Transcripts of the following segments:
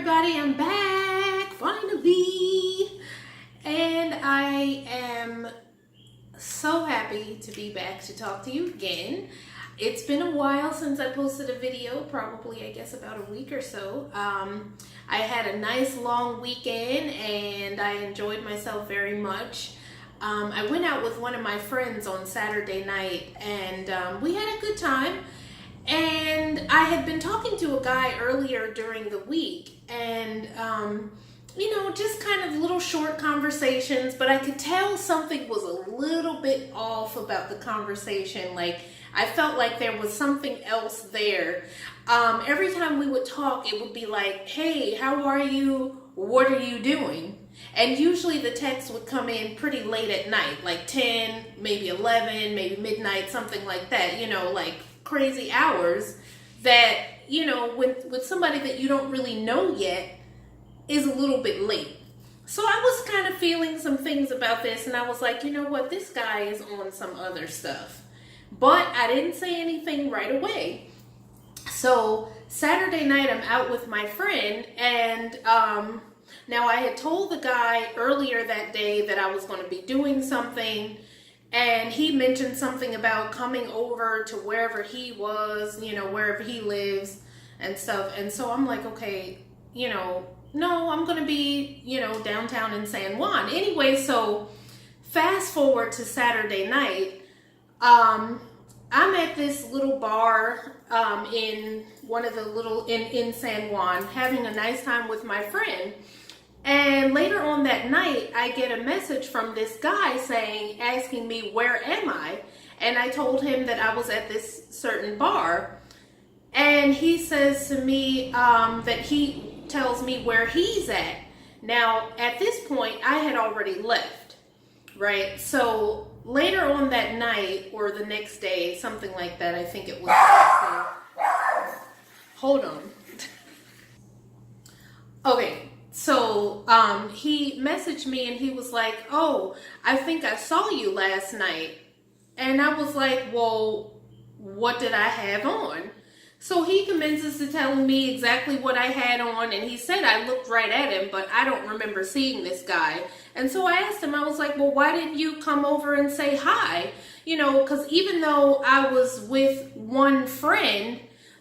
everybody, I'm back finally, and I am so happy to be back to talk to you again. It's been a while since I posted a video, probably I guess about a week or so. I had a nice long weekend and I enjoyed myself very much. I went out with one of my friends on Saturday night and we had a good time. And I had been talking to a guy earlier during the week and, just kind of little short conversations, but I could tell something was a little bit off about the conversation. Like, I felt like there was something else there. Every time we would talk, it would be like, hey, how are you? What are you doing? And usually the text would come in pretty late at night, like 10, maybe 11, maybe midnight, something like that, like crazy hours that, with somebody that you don't really know yet is a little bit late. So I was kind of feeling some things about this and I was like, you know what, this guy is on some other stuff. But I didn't say anything right away. So Saturday night I'm out with my friend and now I had told the guy earlier that day that I was going to be doing something. And he mentioned something about coming over to wherever he was, wherever he lives and stuff. And so I'm like, okay, no, I'm going to be, downtown in San Juan. Anyway, so fast forward to Saturday night. I'm at this little bar in one of the in San Juan, having a nice time with my friend. And later on that night, I get a message from this guy asking me, where am I? And I told him that I was at this certain bar. And he says to me that he tells me where he's at. Now, at this point, I had already left, right? So later on that night or the next day, something like that, I think it was. Hold on. Okay. So he messaged me and he was like, oh, I think I saw you last night. And I was like, well, what did I have on? So he commences to telling me exactly what I had on. And he said I looked right at him, but I don't remember seeing this guy. And so I asked him, I was like, well, why didn't you come over and say hi? Because even though I was with one friend,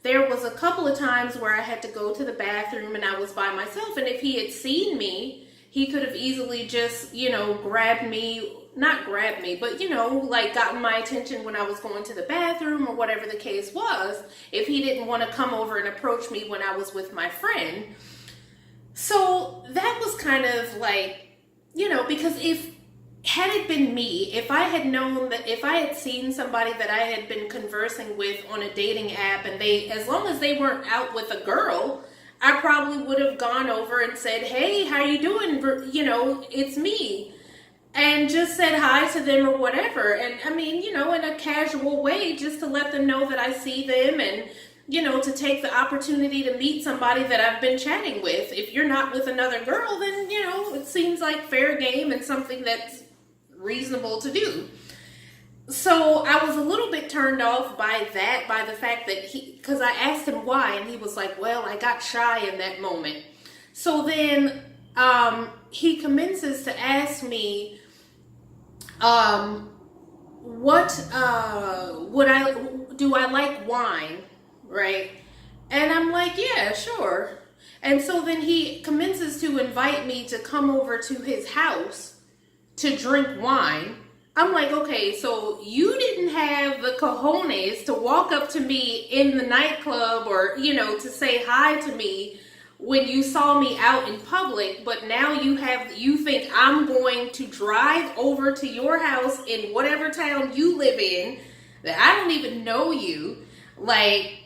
there was a couple of times where I had to go to the bathroom and I was by myself. And if he had seen me, he could have easily just, grabbed me, not grabbed me, but, gotten my attention when I was going to the bathroom or whatever the case was, if he didn't want to come over and approach me when I was with my friend. So that was kind of like, because had it been me, if I had known that, if I had seen somebody that I had been conversing with on a dating app and as long as they weren't out with a girl, I probably would have gone over and said, hey, how you doing? It's me. And just said hi to them or whatever. And I mean, in a casual way, just to let them know that I see them and, to take the opportunity to meet somebody that I've been chatting with. If you're not with another girl, then, it seems like fair game and something that's reasonable to do. So I was a little bit turned off by the fact that because I asked him why and he was like, well, I got shy in that moment. So then he commences to ask me do I like wine, right? And I'm like, yeah, sure. And so then he commences to invite me to come over to his house to drink wine. I'm like, okay, so you didn't have the cojones to walk up to me in the nightclub or, to say hi to me when you saw me out in public, but now you think I'm going to drive over to your house in whatever town you live in that I don't even know you. Like,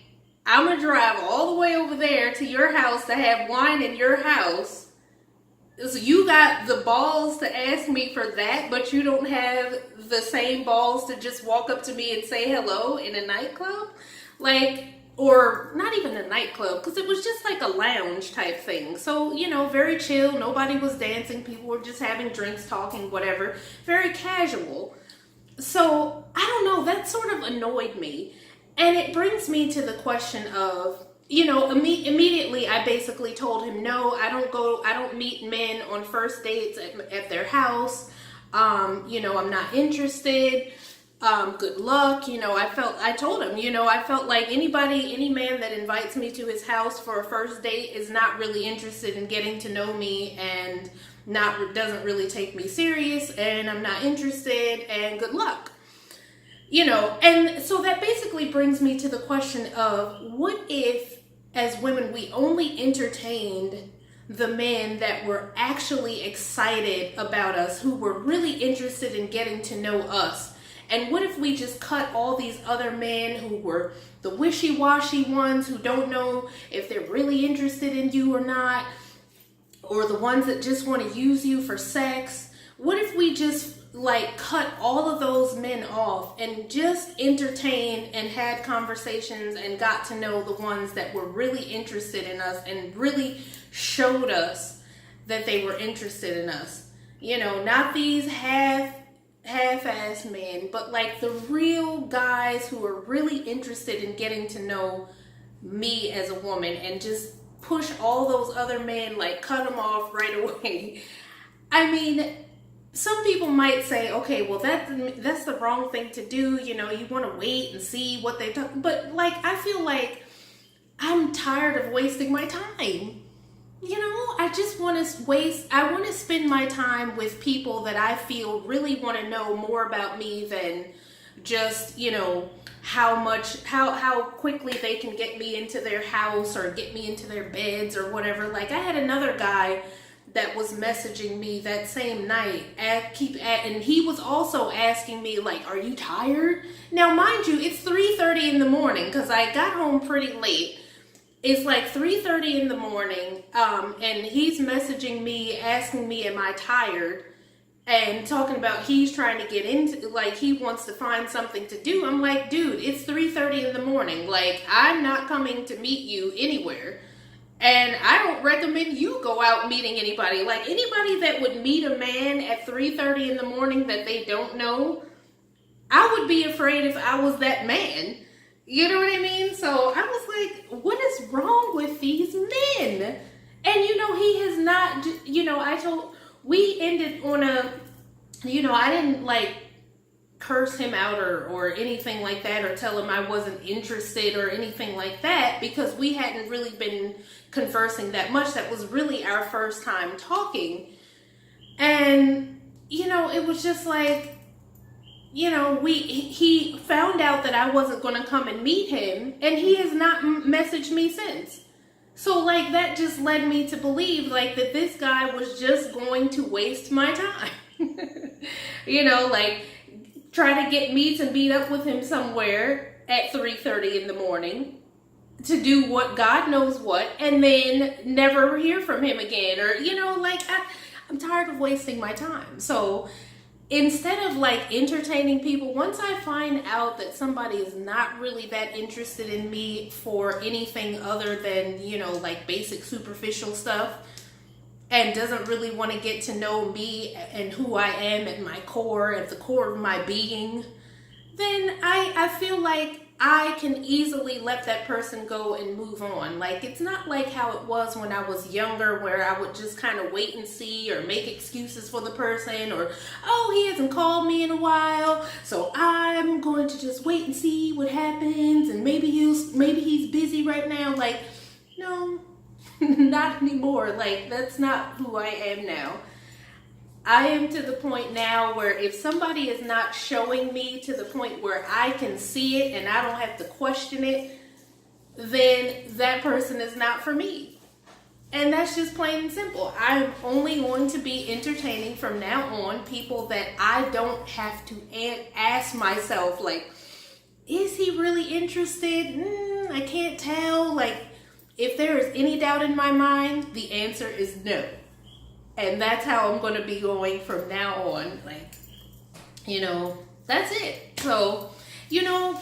I'm going to drive all the way over there to your house to have wine in your house. So you got the balls to ask me for that, but you don't have the same balls to just walk up to me and say hello in a nightclub? Or not even a nightclub, because it was just like a lounge type thing. So, very chill. Nobody was dancing. People were just having drinks, talking, whatever. Very casual. So, I don't know. That sort of annoyed me. And it brings me to the question of, immediately I basically told him, no, I don't meet men on first dates at their house. I'm not interested. Good luck. I told him, I felt like any man that invites me to his house for a first date is not really interested in getting to know me and doesn't really take me serious, and I'm not interested, and good luck. And so that basically brings me to the question of, what if, as women, we only entertained the men that were actually excited about us, who were really interested in getting to know us? And what if we just cut all these other men who were the wishy-washy ones, who don't know if they're really interested in you or not, or the ones that just want to use you for sex? What if we just cut all of those men off and just entertained and had conversations and got to know the ones that were really interested in us and really showed us that they were interested in us? Not these half-ass men, but the real guys who are really interested in getting to know me as a woman, and just push all those other men, cut them off right away. I mean, some people might say, okay, well, that's the wrong thing to do. You want to wait and see what they do. But I feel like I'm tired of wasting my time. I just want to spend my time with people that I feel really want to know more about me than just, how quickly they can get me into their house or get me into their beds or whatever. I had another guy that was messaging me that same night and he was also asking me, are you tired? Now, mind you, it's 3:30 in the morning, because I got home pretty late. It's 3:30 in the morning, and he's messaging me, asking me, am I tired? And talking about he's trying to get into, he wants to find something to do. I'm like, dude, it's 3:30 in the morning. I'm not coming to meet you anywhere. And I don't recommend you go out meeting anybody. Anybody that would meet a man at 3:30 in the morning that they don't know, I would be afraid if I was that man. You know what I mean? So I was like, what is wrong with these men? And he has not, we ended on a, I didn't curse him out or anything like that, or tell him I wasn't interested or anything like that, because we hadn't really been conversing that much. That was really our first time talking. And, it was just he found out that I wasn't going to come and meet him, and he has not messaged me since. So that just led me to believe that this guy was just going to waste my time. Try to get me to meet up with him somewhere at 3:30 in the morning to do what God knows what, and then never hear from him again. Or, I'm tired of wasting my time. So instead of entertaining people, once I find out that somebody is not really that interested in me for anything other than, basic superficial stuff, and doesn't really want to get to know me and who I am at my core, at the core of my being, then I feel like I can easily let that person go and move on. It's not like how it was when I was younger, where I would just kind of wait and see, or make excuses for the person, or, oh, he hasn't called me in a while, so I'm going to just wait and see what happens, and maybe he's busy right now. No, not anymore. That's not who I am now. I am to the point now where if somebody is not showing me to the point where I can see it and I don't have to question it, then that person is not for me. And that's just plain and simple. I'm only going to be entertaining from now on people that I don't have to ask myself, is he really interested? I can't tell. If there is any doubt in my mind, the answer is no. And that's how I'm going to be going from now on. That's it. So,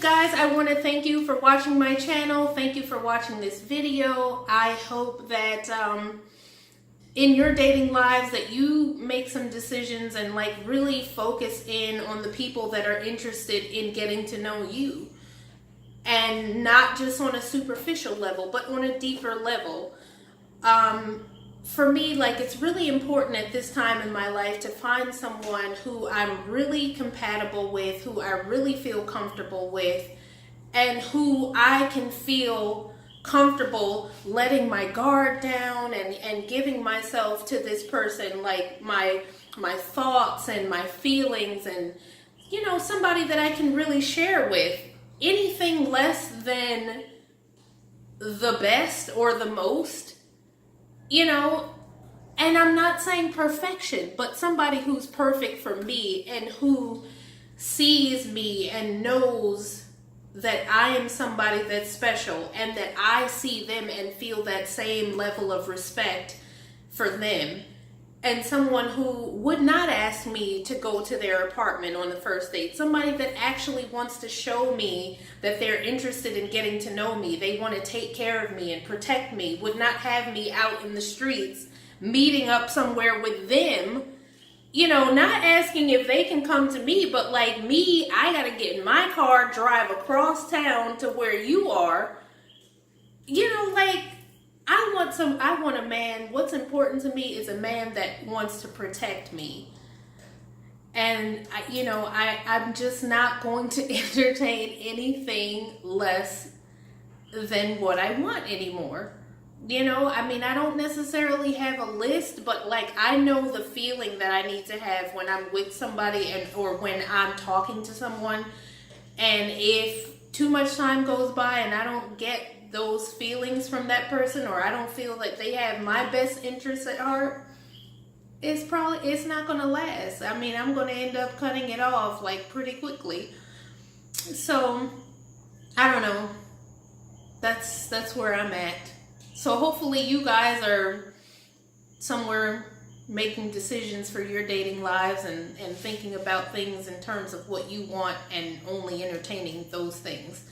guys, I want to thank you for watching my channel. Thank you for watching this video. I hope that in your dating lives that you make some decisions and really focus in on the people that are interested in getting to know you. and not just on a superficial level, but on a deeper level. For me, like, it's really important at this time in my life to find someone who I'm really compatible with, who I really feel comfortable with, and who I can feel comfortable letting my guard down and giving myself to this person, like my thoughts and my feelings, and somebody that I can really share with. Anything less than the best or the most, and I'm not saying perfection, but somebody who's perfect for me and who sees me and knows that I am somebody that's special, and that I see them and feel that same level of respect for them. And someone who would not ask me to go to their apartment on the first date. Somebody that actually wants to show me that they're interested in getting to know me. They want to take care of me and protect me. Would not have me out in the streets, meeting up somewhere with them. Not asking if they can come to me, but like me, I got to get in my car, drive across town to where you are. I want a man. What's important to me is a man that wants to protect me. And, I'm just not going to entertain anything less than what I want anymore. I don't necessarily have a list, but like, I know the feeling that I need to have when I'm with somebody or when I'm talking to someone. And if too much time goes by and I don't get those feelings from that person, or I don't feel that they have my best interests at heart, it's not going to last. I'm going to end up cutting it off like pretty quickly. So I don't know. That's where I'm at. So hopefully you guys are somewhere making decisions for your dating lives and thinking about things in terms of what you want and only entertaining those things.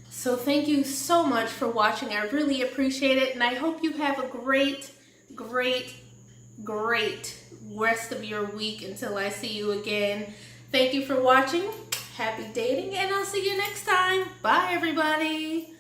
So thank you so much for watching. I really appreciate it, and I hope you have a great, great, great rest of your week until I see you again. Thank you for watching. Happy dating, and I'll see you next time. Bye, everybody.